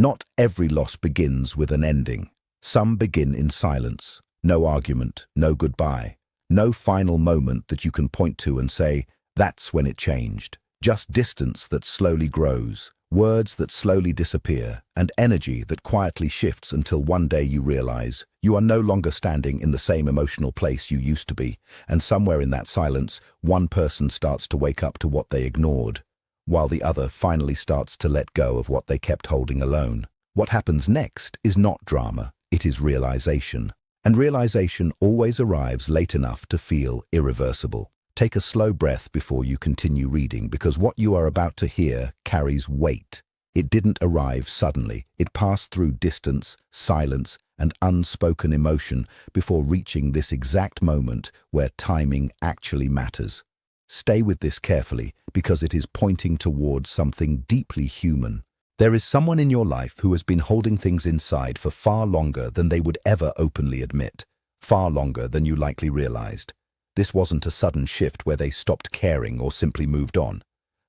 Not every loss begins with an ending. Some begin in silence. No argument, no goodbye, no final moment that you can point to and say, that's when it changed. Just distance that slowly grows, words that slowly disappear, and energy that quietly shifts until one day you realize you are no longer standing in the same emotional place you used to be, and somewhere in that silence, one person starts to wake up to what they ignored, while the other finally starts to let go of what they kept holding alone. What happens next is not drama, it is realization. And realization always arrives late enough to feel irreversible. Take a slow breath before you continue reading, because what you are about to hear carries weight. It didn't arrive suddenly. It passed through distance, silence, and unspoken emotion before reaching this exact moment where timing actually matters. Stay with this carefully, because it is pointing towards something deeply human. There is someone in your life who has been holding things inside for far longer than they would ever openly admit, far longer than you likely realized. This wasn't a sudden shift where they stopped caring or simply moved on.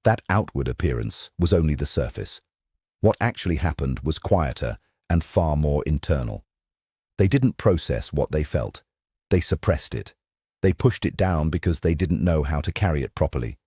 That outward appearance was only the surface. What actually happened was quieter and far more internal. They didn't process what they felt. They suppressed it. They pushed it down because they didn't know how to carry it properly.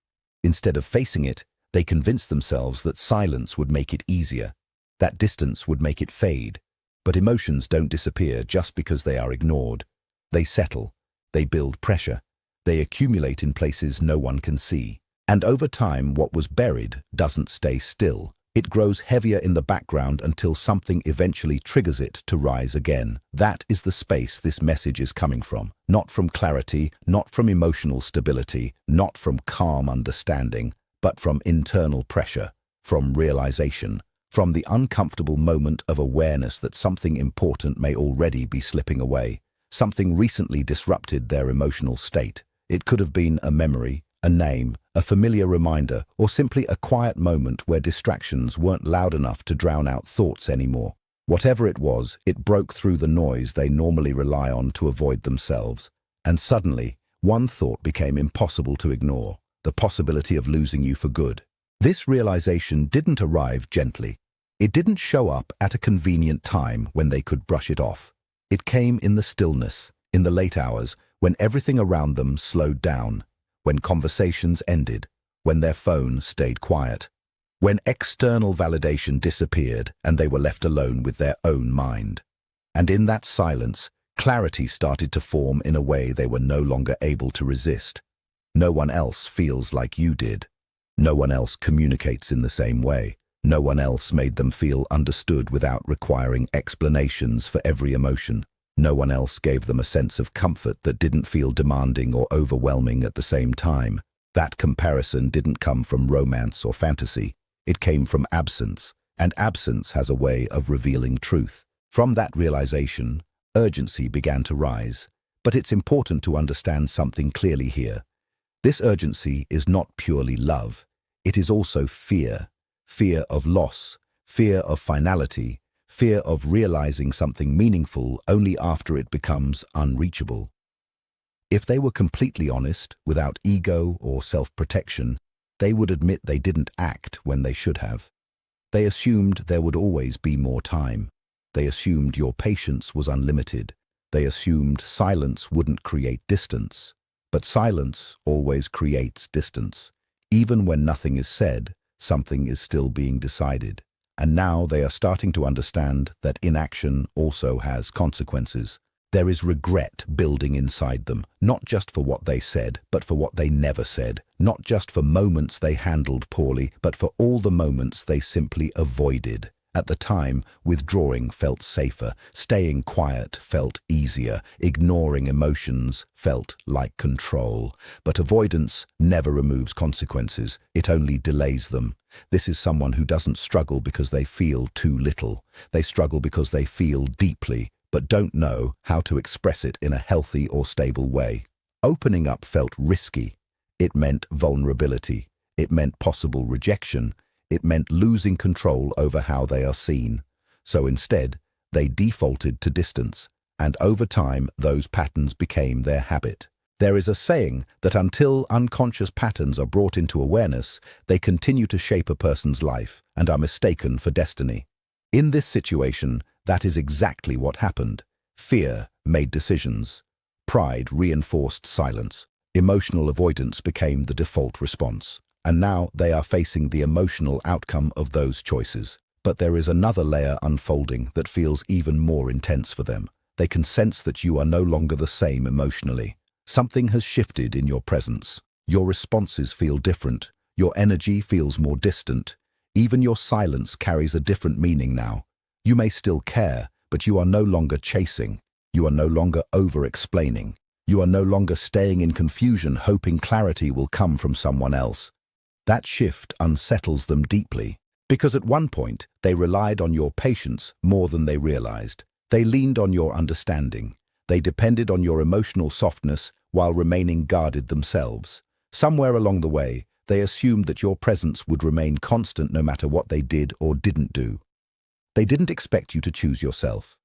Instead of facing it, they convinced themselves that silence would make it easier, that distance would make it fade. But emotions don't disappear just because they are ignored. They settle, they build pressure, they accumulate in places no one can see. And over time, what was buried doesn't stay still. It grows heavier in the background until something eventually triggers it to rise again. That is the space this message is coming from. Not from clarity, not from emotional stability, not from calm understanding, but from internal pressure, from realization, from the uncomfortable moment of awareness that something important may already be slipping away. Something recently disrupted their emotional state. It could have been a memory, a name, a familiar reminder, or simply a quiet moment where distractions weren't loud enough to drown out thoughts anymore. Whatever it was, it broke through the noise they normally rely on to avoid themselves. And suddenly, one thought became impossible to ignore: the possibility of losing you for good. This realization didn't arrive gently. It didn't show up at a convenient time when they could brush it off. It came in the stillness, in the late hours, when everything around them slowed down, when conversations ended, when their phone stayed quiet, when external validation disappeared and they were left alone with their own mind. And in that silence, clarity started to form in a way they were no longer able to resist. No one else feels like you did. No one else communicates in the same way. No one else made them feel understood without requiring explanations for every emotion. No one else gave them a sense of comfort that didn't feel demanding or overwhelming at the same time. That comparison didn't come from romance or fantasy. It came from absence, and absence has a way of revealing truth. From that realization, urgency began to rise. But it's important to understand something clearly here. This urgency is not purely love. It is also fear. Fear of loss, fear of finality, fear of realizing something meaningful only after it becomes unreachable. If they were completely honest, without ego or self-protection, they would admit they didn't act when they should have. They assumed there would always be more time. They assumed your patience was unlimited. They assumed silence wouldn't create distance. But silence always creates distance. Even when nothing is said, something is still being decided. And now they are starting to understand that inaction also has consequences. There is regret building inside them, not just for what they said, but for what they never said. Not just for moments they handled poorly, but for all the moments they simply avoided. At the time, withdrawing felt safer, staying quiet felt easier, ignoring emotions felt like control. But avoidance never removes consequences, it only delays them. This is someone who doesn't struggle because they feel too little. They struggle because they feel deeply, but don't know how to express it in a healthy or stable way. Opening up felt risky. It meant vulnerability. It meant possible rejection. It meant losing control over how they are seen. So instead, they defaulted to distance, and over time, those patterns became their habit. There is a saying that until unconscious patterns are brought into awareness, they continue to shape a person's life and are mistaken for destiny. In this situation, that is exactly what happened. Fear made decisions. Pride reinforced silence. Emotional avoidance became the default response. And now they are facing the emotional outcome of those choices. But there is another layer unfolding that feels even more intense for them. They can sense that you are no longer the same emotionally. Something has shifted in your presence. Your responses feel different. Your energy feels more distant. Even your silence carries a different meaning now. You may still care, but you are no longer chasing. You are no longer over-explaining. You are no longer staying in confusion, hoping clarity will come from someone else. That shift unsettles them deeply, because at one point they relied on your patience more than they realized. They leaned on your understanding. They depended on your emotional softness while remaining guarded themselves. Somewhere along the way, they assumed that your presence would remain constant no matter what they did or didn't do. They didn't expect you to choose yourself,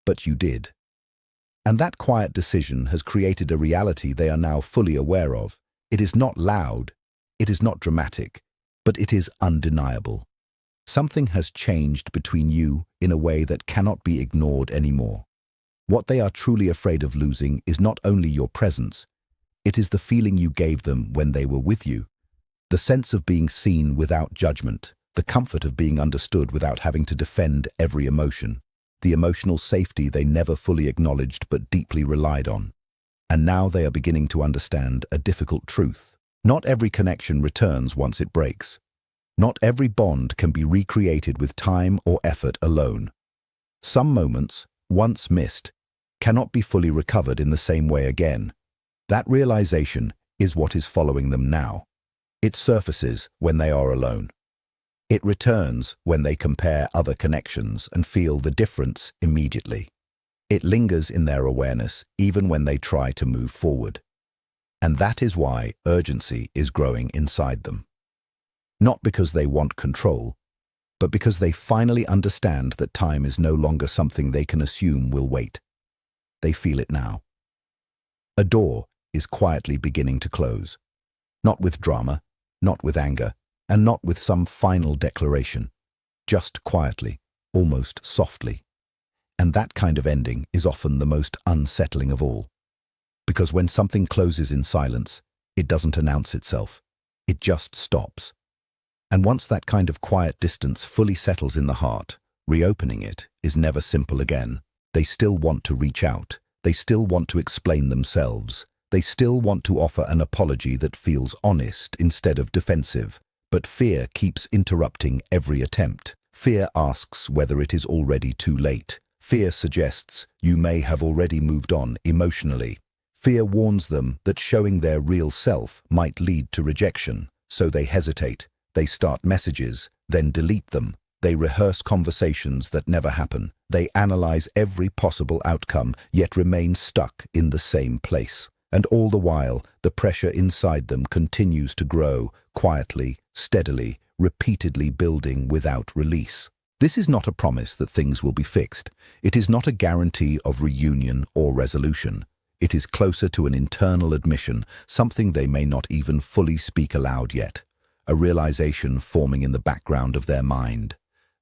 but you did. And that quiet decision has created a reality they are now fully aware of. It is not loud, it is not dramatic, but it is undeniable. Something has changed between you in a way that cannot be ignored anymore. What they are truly afraid of losing is not only your presence, it is the feeling you gave them when they were with you. The sense of being seen without judgment, the comfort of being understood without having to defend every emotion, the emotional safety they never fully acknowledged but deeply relied on. And now they are beginning to understand a difficult truth. Not every connection returns once it breaks. Not every bond can be recreated with time or effort alone. Some moments, once missed, cannot be fully recovered in the same way again. That realization is what is following them now. It surfaces when they are alone. It returns when they compare other connections and feel the difference immediately. It lingers in their awareness even when they try to move forward. And that is why urgency is growing inside them. Not because they want control, but because they finally understand that time is no longer something they can assume will wait. They feel it now. A door is quietly beginning to close. Not with drama, not with anger, and not with some final declaration. Just quietly, almost softly. And that kind of ending is often the most unsettling of all. Because when something closes in silence, it doesn't announce itself. It just stops. And once that kind of quiet distance fully settles in the heart, reopening it is never simple again. They still want to reach out. They still want to explain themselves. They still want to offer an apology that feels honest instead of defensive. But fear keeps interrupting every attempt. Fear asks whether it is already too late. Fear suggests you may have already moved on emotionally. Fear warns them that showing their real self might lead to rejection. So they hesitate. They start messages, then delete them. They rehearse conversations that never happen. They analyze every possible outcome, yet remain stuck in the same place. And all the while, the pressure inside them continues to grow, quietly, steadily, repeatedly building without release. This is not a promise that things will be fixed. It is not a guarantee of reunion or resolution. It is closer to an internal admission, something they may not even fully speak aloud yet. A realization forming in the background of their mind.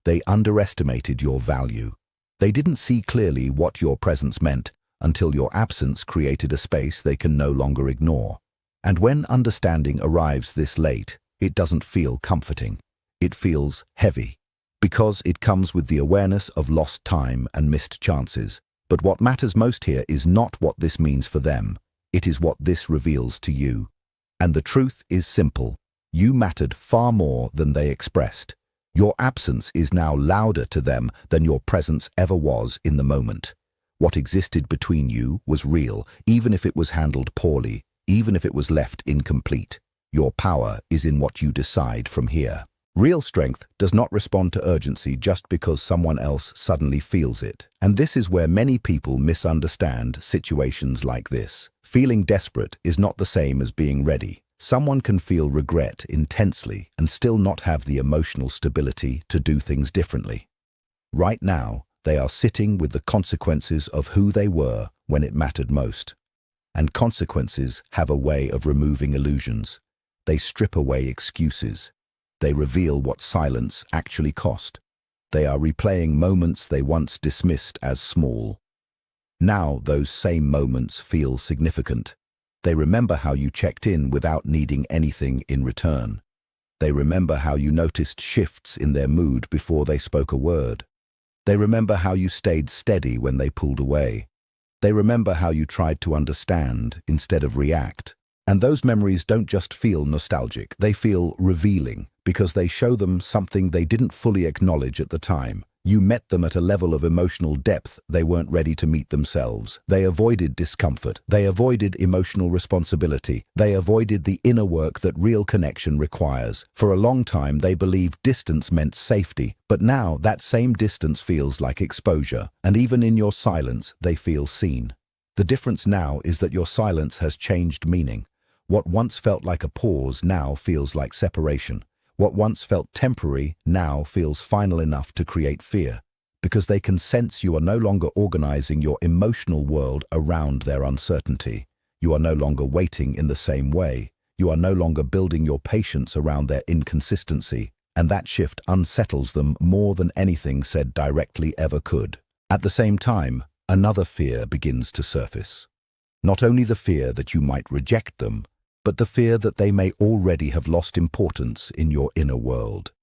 They underestimated your value. They didn't see clearly what your presence meant until your absence created a space they can no longer ignore. And when understanding arrives this late, it doesn't feel comforting. It feels heavy, because it comes with the awareness of lost time and missed chances. But what matters most here is not what this means for them. It is what this reveals to you. And the truth is simple. You mattered far more than they expressed. Your absence is now louder to them than your presence ever was in the moment. What existed between you was real, even if it was handled poorly, even if it was left incomplete. Your power is in what you decide from here. Real strength does not respond to urgency just because someone else suddenly feels it. And this is where many people misunderstand situations like this. Feeling desperate is not the same as being ready. Someone can feel regret intensely and still not have the emotional stability to do things differently. Right now, they are sitting with the consequences of who they were when it mattered most. And consequences have a way of removing illusions. They strip away excuses. They reveal what silence actually cost. They are replaying moments they once dismissed as small. Now those same moments feel significant. They remember how you checked in without needing anything in return. They remember how you noticed shifts in their mood before they spoke a word. They remember how you stayed steady when they pulled away. They remember how you tried to understand instead of react. And those memories don't just feel nostalgic, they feel revealing, because they show them something they didn't fully acknowledge at the time. You met them at a level of emotional depth they weren't ready to meet themselves. They avoided discomfort. They avoided emotional responsibility. They avoided the inner work that real connection requires. For a long time, they believed distance meant safety, but now that same distance feels like exposure. And even in your silence, they feel seen. The difference now is that your silence has changed meaning. What once felt like a pause now feels like separation. What once felt temporary now feels final enough to create fear, because they can sense you are no longer organizing your emotional world around their uncertainty. You are no longer waiting in the same way. You are no longer building your patience around their inconsistency, and that shift unsettles them more than anything said directly ever could. At the same time, another fear begins to surface. Not only the fear that you might reject them, but the fear that they may already have lost importance in your inner world,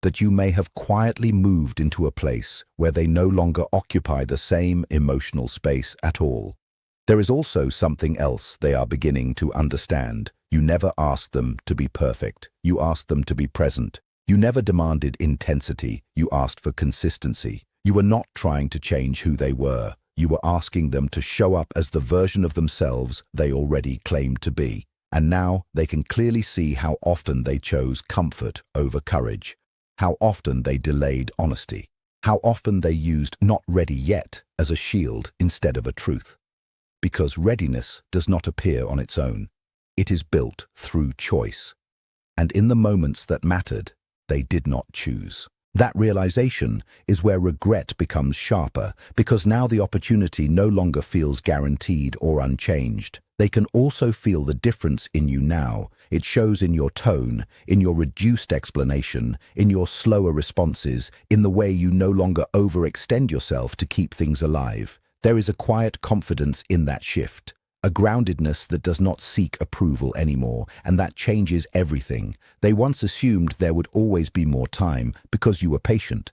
that you may have quietly moved into a place where they no longer occupy the same emotional space at all. There is also something else they are beginning to understand. You never asked them to be perfect. You asked them to be present. You never demanded intensity. You asked for consistency. You were not trying to change who they were. You were asking them to show up as the version of themselves they already claimed to be. And now they can clearly see how often they chose comfort over courage, how often they delayed honesty, how often they used "not ready yet" as a shield instead of a truth. Because readiness does not appear on its own. It is built through choice. And in the moments that mattered, they did not choose. That realization is where regret becomes sharper, because now the opportunity no longer feels guaranteed or unchanged. They can also feel the difference in you now. It shows in your tone, in your reduced explanation, in your slower responses, in the way you no longer overextend yourself to keep things alive. There is a quiet confidence in that shift, a groundedness that does not seek approval anymore, and that changes everything. They once assumed there would always be more time because you were patient.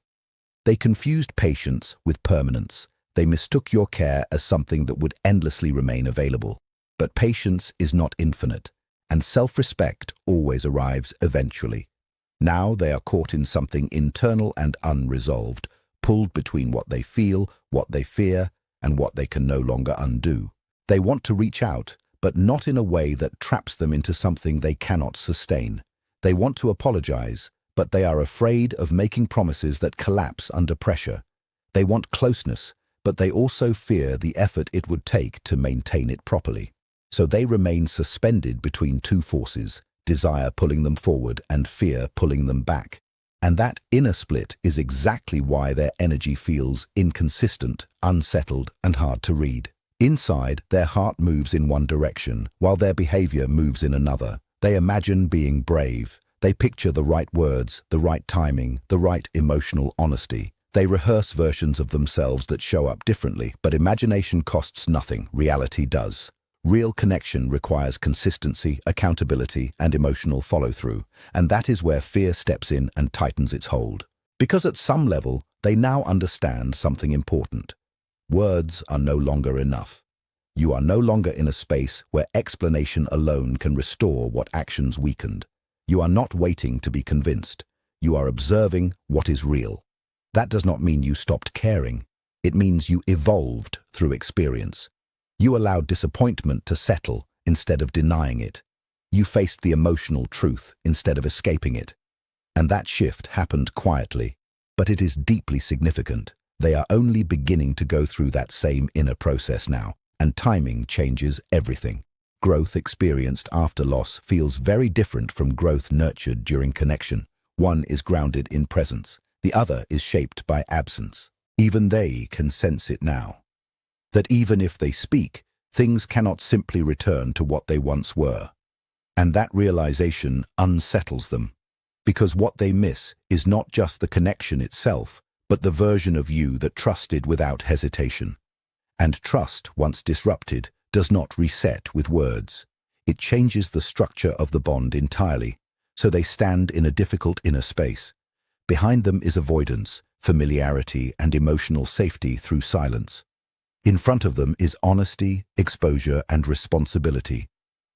They confused patience with permanence. They mistook your care as something that would endlessly remain available. But patience is not infinite, and self-respect always arrives eventually. Now they are caught in something internal and unresolved, pulled between what they feel, what they fear, and what they can no longer undo. They want to reach out, but not in a way that traps them into something they cannot sustain. They want to apologize, but they are afraid of making promises that collapse under pressure. They want closeness, but they also fear the effort it would take to maintain it properly. So they remain suspended between two forces, desire pulling them forward and fear pulling them back. And that inner split is exactly why their energy feels inconsistent, unsettled, and hard to read. Inside, their heart moves in one direction, while their behavior moves in another. They imagine being brave. They picture the right words, the right timing, the right emotional honesty. They rehearse versions of themselves that show up differently, but imagination costs nothing, reality does. Real connection requires consistency, accountability, and emotional follow-through, and that is where fear steps in and tightens its hold. Because at some level, they now understand something important. Words are no longer enough. You are no longer in a space where explanation alone can restore what actions weakened. You are not waiting to be convinced. You are observing what is real. That does not mean you stopped caring. It means you evolved through experience. You allowed disappointment to settle instead of denying it. You faced the emotional truth instead of escaping it. And that shift happened quietly, but it is deeply significant. They are only beginning to go through that same inner process now, and timing changes everything. Growth experienced after loss feels very different from growth nurtured during connection. One is grounded in presence. The other is shaped by absence. Even they can sense it now. That even if they speak, things cannot simply return to what they once were. And that realization unsettles them, because what they miss is not just the connection itself, but the version of you that trusted without hesitation. And trust, once disrupted, does not reset with words. It changes the structure of the bond entirely, so they stand in a difficult inner space. Behind them is avoidance, familiarity, and emotional safety through silence. In front of them is honesty, exposure, and responsibility.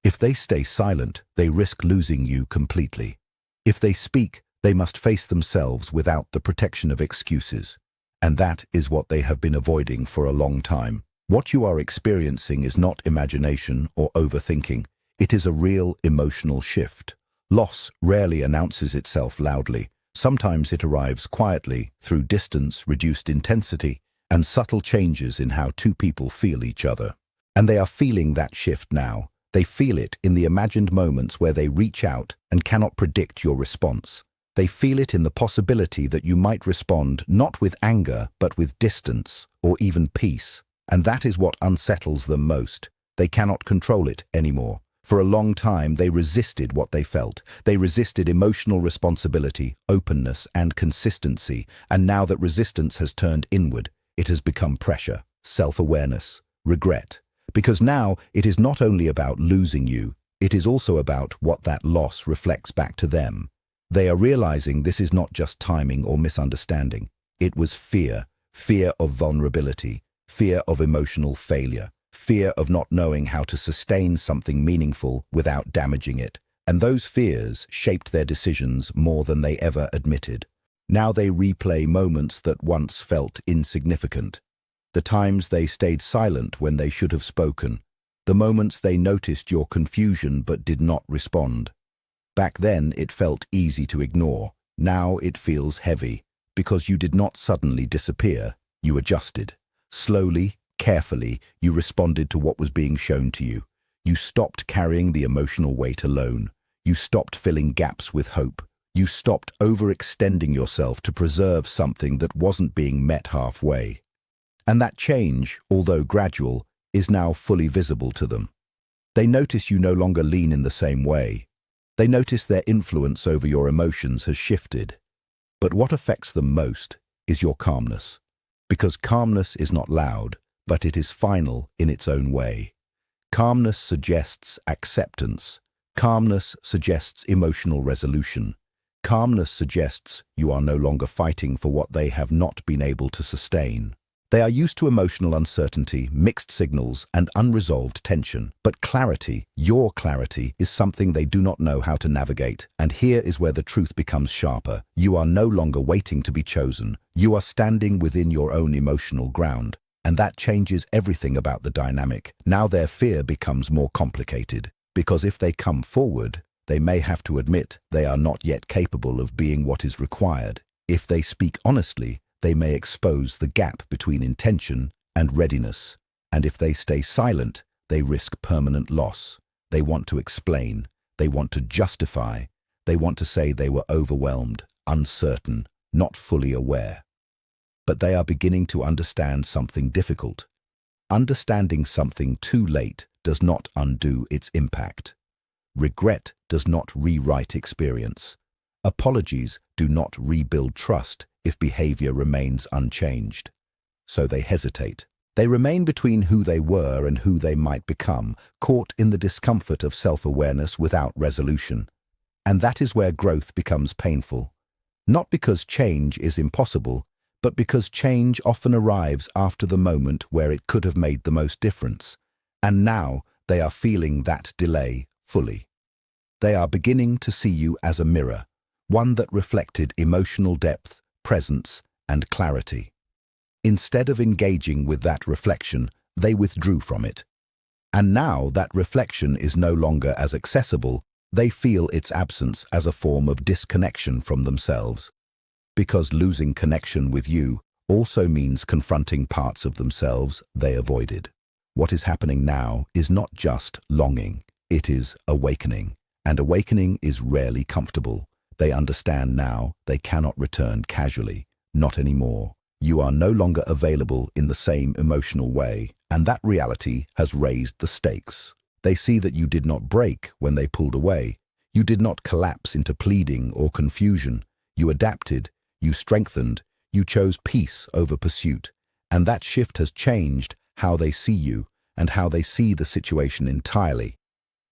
If they stay silent, they risk losing you completely. If they speak, they must face themselves without the protection of excuses. And that is what they have been avoiding for a long time. What you are experiencing is not imagination or overthinking. It is a real emotional shift. Loss rarely announces itself loudly. Sometimes it arrives quietly through distance, reduced intensity, and subtle changes in how two people feel each other. And they are feeling that shift now. They feel it in the imagined moments where they reach out and cannot predict your response. They feel it in the possibility that you might respond not with anger, but with distance or even peace. And that is what unsettles them most. They cannot control it anymore. For a long time, they resisted what they felt. They resisted emotional responsibility, openness, and consistency. And now that resistance has turned inward, it has become pressure, self-awareness, regret. Because now it is not only about losing you, it is also about what that loss reflects back to them. They are realizing this is not just timing or misunderstanding. It was fear, fear of vulnerability, fear of emotional failure, fear of not knowing how to sustain something meaningful without damaging it. And those fears shaped their decisions more than they ever admitted. Now they replay moments that once felt insignificant. The times they stayed silent when they should have spoken. The moments they noticed your confusion but did not respond. Back then it felt easy to ignore. Now it feels heavy, because you did not suddenly disappear. You adjusted. Slowly, carefully, you responded to what was being shown to you. You stopped carrying the emotional weight alone. You stopped filling gaps with hope. You stopped overextending yourself to preserve something that wasn't being met halfway. And that change, although gradual, is now fully visible to them. They notice you no longer lean in the same way. They notice their influence over your emotions has shifted. But what affects them most is your calmness. Because calmness is not loud, but it is final in its own way. Calmness suggests acceptance. Calmness suggests emotional resolution. Calmness suggests you are no longer fighting for what they have not been able to sustain. They are used to emotional uncertainty, mixed signals, and unresolved tension. But clarity, your clarity, is something they do not know how to navigate. And here is where the truth becomes sharper. You are no longer waiting to be chosen. You are standing within your own emotional ground. And that changes everything about the dynamic. Now their fear becomes more complicated. Because if they come forward, they may have to admit they are not yet capable of being what is required. If they speak honestly, they may expose the gap between intention and readiness. And if they stay silent, they risk permanent loss. They want to explain. They want to justify. They want to say they were overwhelmed, uncertain, not fully aware. But they are beginning to understand something difficult. Understanding something too late does not undo its impact. Regret does not rewrite experience. Apologies do not rebuild trust if behavior remains unchanged. So they hesitate. They remain between who they were and who they might become, caught in the discomfort of self-awareness without resolution. And that is where growth becomes painful. Not because change is impossible, but because change often arrives after the moment where it could have made the most difference. And now they are feeling that delay fully. They are beginning to see you as a mirror, one that reflected emotional depth, presence, and clarity. Instead of engaging with that reflection, they withdrew from it. And now that reflection is no longer as accessible, they feel its absence as a form of disconnection from themselves. Because losing connection with you also means confronting parts of themselves they avoided. What is happening now is not just longing, it is awakening. And awakening is rarely comfortable. They understand now they cannot return casually, not anymore. You are no longer available in the same emotional way, and that reality has raised the stakes. They see that you did not break when they pulled away. You did not collapse into pleading or confusion. You adapted, you strengthened, You chose peace over pursuit, and that shift has changed how they see you and how they see the situation entirely.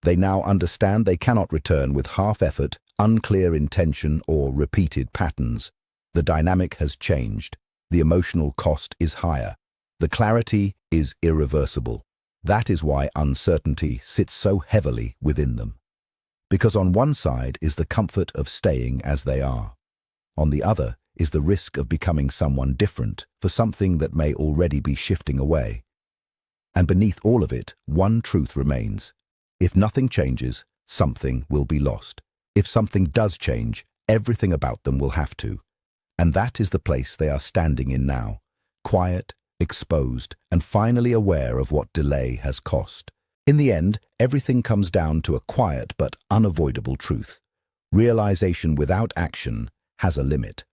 They now understand they cannot return with half-effort, unclear intention, or repeated patterns. The dynamic has changed. The emotional cost is higher. The clarity is irreversible. That is why uncertainty sits so heavily within them. Because on one side is the comfort of staying as they are. On the other is the risk of becoming someone different for something that may already be shifting away. And beneath all of it, one truth remains. If nothing changes, something will be lost. If something does change, everything about them will have to. And that is the place they are standing in now, quiet, exposed, and finally aware of what delay has cost. In the end, everything comes down to a quiet but unavoidable truth. Realization without action has a limit.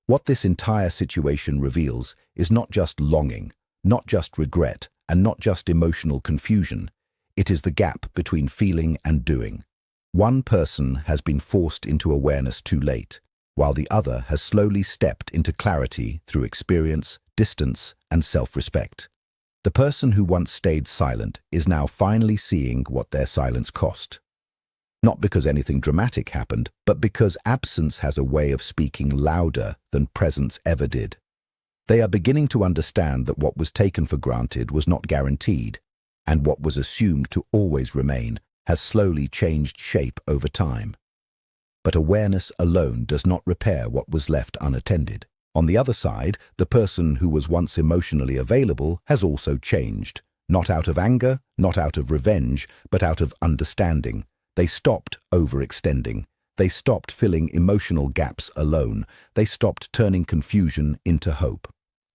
What this entire situation reveals is not just longing, not just regret, and not just emotional confusion. It is the gap between feeling and doing. One person has been forced into awareness too late, while the other has slowly stepped into clarity through experience, distance, and self-respect. The person who once stayed silent is now finally seeing what their silence cost. Not because anything dramatic happened, but because absence has a way of speaking louder than presence ever did. They are beginning to understand that what was taken for granted was not guaranteed, and what was assumed to always remain has slowly changed shape over time. But awareness alone does not repair what was left unattended. On the other side, the person who was once emotionally available has also changed, not out of anger, not out of revenge, but out of understanding. They stopped overextending. They stopped filling emotional gaps alone. They stopped turning confusion into hope.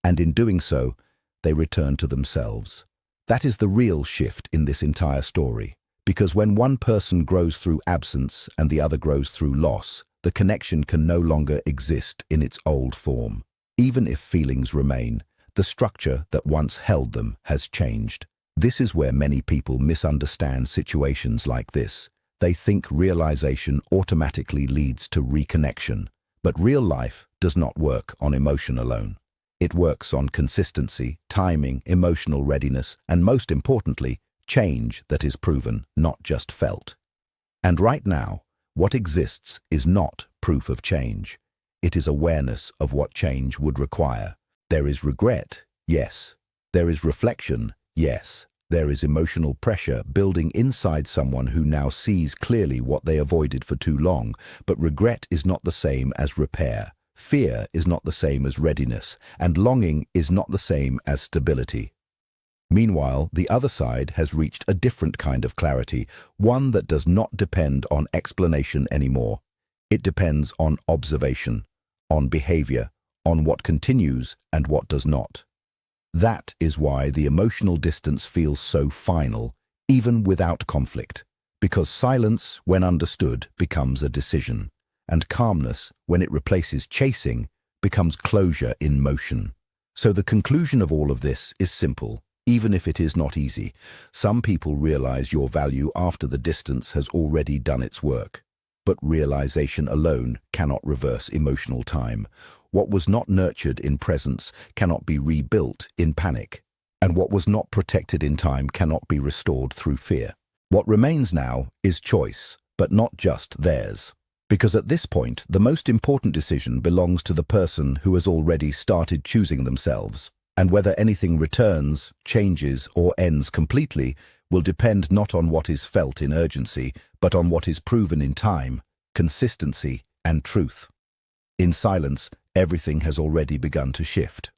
And in doing so, they returned to themselves. That is the real shift in this entire story. Because when one person grows through absence and the other grows through loss, the connection can no longer exist in its old form. Even if feelings remain, the structure that once held them has changed. This is where many people misunderstand situations like this. They think realization automatically leads to reconnection. But real life does not work on emotion alone. It works on consistency, timing, emotional readiness, and most importantly, change that is proven, not just felt. And right now, what exists is not proof of change. It is awareness of what change would require. There is regret, yes. There is reflection, yes. There is emotional pressure building inside someone who now sees clearly what they avoided for too long. But regret is not the same as repair. Fear is not the same as readiness, and longing is not the same as stability. Meanwhile, the other side has reached a different kind of clarity, one that does not depend on explanation anymore. It depends on observation, on behavior, on what continues and what does not. That is why the emotional distance feels so final, even without conflict, because silence, when understood, becomes a decision, and calmness, when it replaces chasing, becomes closure in motion. So the conclusion of all of this is simple. Even if it is not easy, some people realize your value after the distance has already done its work. But realization alone cannot reverse emotional time. What was not nurtured in presence cannot be rebuilt in panic. And what was not protected in time cannot be restored through fear. What remains now is choice, but not just theirs. Because at this point, the most important decision belongs to the person who has already started choosing themselves. And whether anything returns, changes, or ends completely will depend not on what is felt in urgency, but on what is proven in time, consistency, and truth. In silence, everything has already begun to shift.